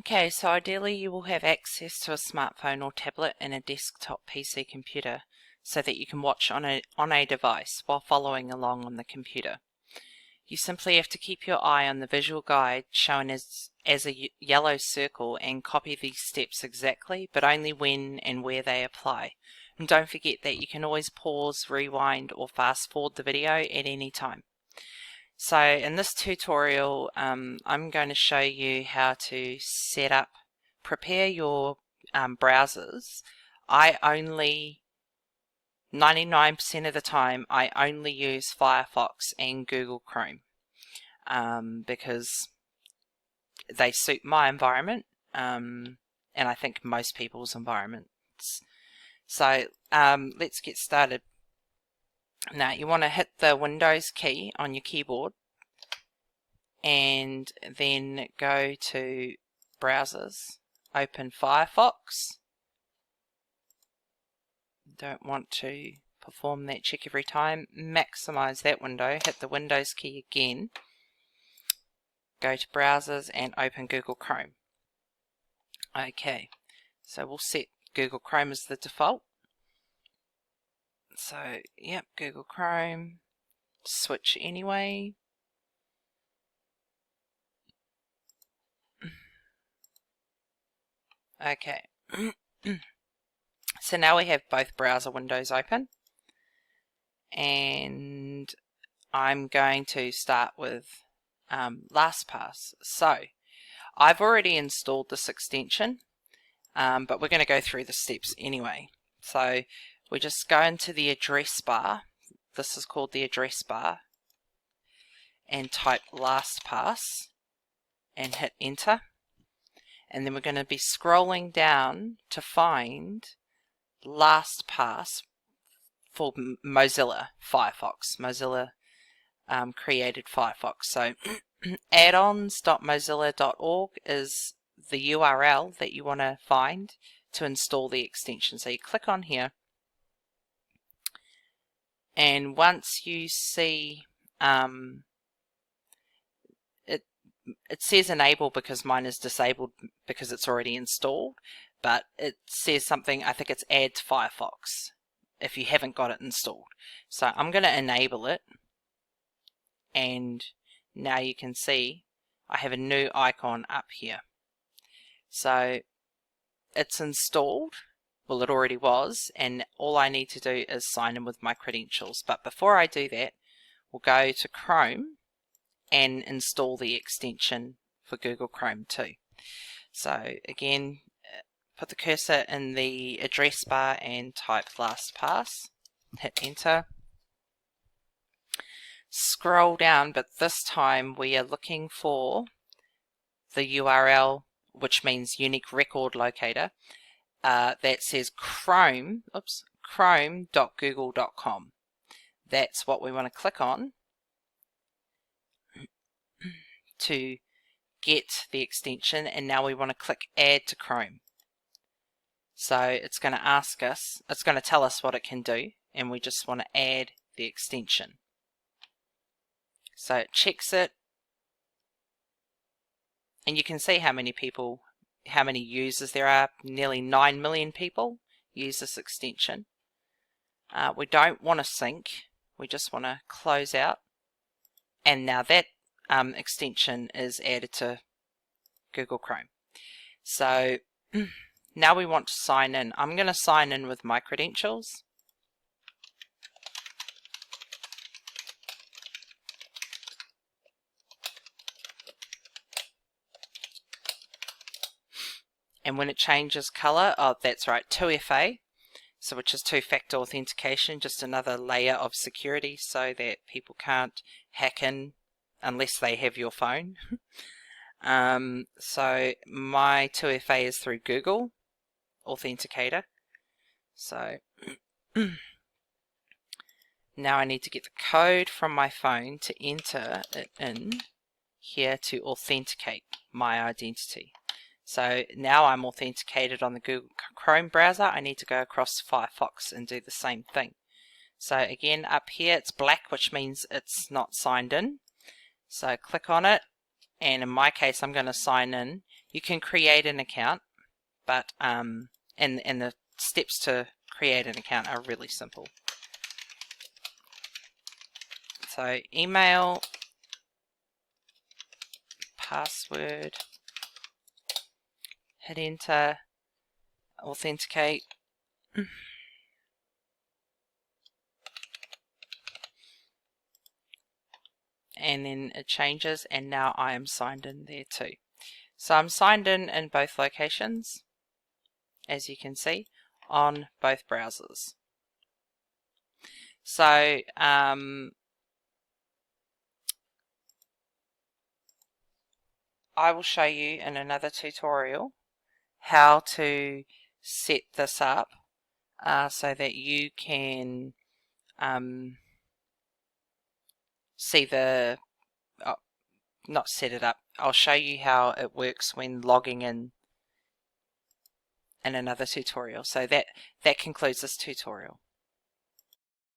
Okay, so ideally you will have access to a smartphone or tablet and a desktop PC computer so that you can watch on a device while following along on the computer. You simply have to keep your eye on the visual guide shown as a yellow circle and copy these steps exactly, but only when and where they apply. And don't forget that you can always pause, rewind, or fast forward the video at any time. So in this tutorial, I'm going to show you how to prepare your browsers. 99% of the time, I only use Firefox and Google Chrome because they suit my environment and I think most people's environments. So let's get started. Now you want to hit the Windows key on your keyboard and then go to Browsers, open Firefox. Don't want to perform that check every time. Maximize that window, hit the Windows key again, go to Browsers and open Google Chrome. Okay, so we'll set Google Chrome as the default. So, yep, Google Chrome, switch anyway. Okay, so now we have both browser windows open, and I'm going to start with LastPass. So, I've already installed this extension, but we're going to go through the steps anyway. So, we just go into the address bar, this is called the address bar, and type LastPass and hit enter. And then we're going to be scrolling down to find LastPass for Mozilla Firefox. Mozilla created Firefox. So addons.mozilla.org is the URL that you want to find to install the extension. So you click on here. And once you see it says enable because mine is disabled because it's already installed, but it says something, I think it's add to Firefox if you haven't got it installed. So I'm going to enable it, and now you can see I have a new icon up here. So it's installed. Well, it already was, and all I need to do is sign in with my credentials. But before I do that, we'll go to Chrome and install the extension for Google Chrome too. So again, put the cursor in the address bar and type LastPass, hit enter. Scroll down, but this time we are looking for the URL, which means unique record locator, that says chrome.google.com. That's what we want to click on to get the extension, and now we want to click add to Chrome. So it's going to ask us, it's going to tell us what it can do, and we just want to add the extension. So it checks it, and you can see how many users there are. Nearly 9 million people use this extension. We don't want to sync, we just want to close out, and now that extension is added to Google Chrome. So now we want to sign in. I'm going to sign in with my credentials. And when it changes color, oh, that's right, 2FA, so which is two-factor authentication, just another layer of security so that people can't hack in unless they have your phone. So my 2FA is through Google Authenticator. So now I need to get the code from my phone to enter it in here to authenticate my identity. So now I'm authenticated on the Google Chrome browser. I need to go across Firefox and do the same thing. So again, up here it's black, which means it's not signed in. So click on it, and in my case I'm going to sign in You can create an account, but and the steps to create an account are really simple. So email, password, hit enter, authenticate. And then it changes, and now I am signed in there too. So I'm signed in both locations, as you can see, on both browsers. So I will show you in another tutorial how to set this up so that you can see the, not set it up, I'll show you how it works when logging in another tutorial. So that concludes this tutorial.